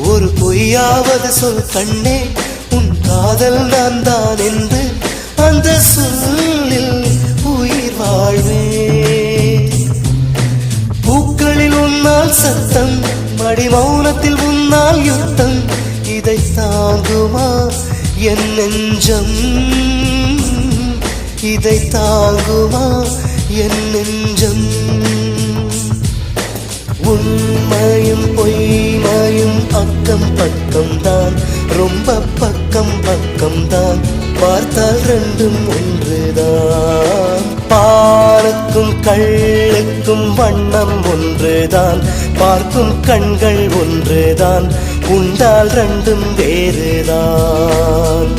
ஒரு பொய்யாவது சொல் கண்ணே, உன் காதல் நான் தான் என்று அந்த சொல்லில் உயிர் வாழ்வே. பூக்களில் உன்னால் சத்தம், மடி மௌனத்தில் உன்னால் யுத்தம், இதை தாங்குமா என் நெஞ்சம், இதை தாங்குமா என் நெஞ்சம். உண்மையும் பொய்மையும் அக்கம் பக்கம்தான், ரொம்ப பக்கம் பக்கம்தான், பார்த்தால் ரெண்டும் ஒன்றுதான். பாலுக்கும் கள்ளுக்கும் வண்ணம் ஒன்றுதான், பார்க்கும் கண்கள் ஒன்றுதான், உண்டால் ரெண்டும் வேறுதான்.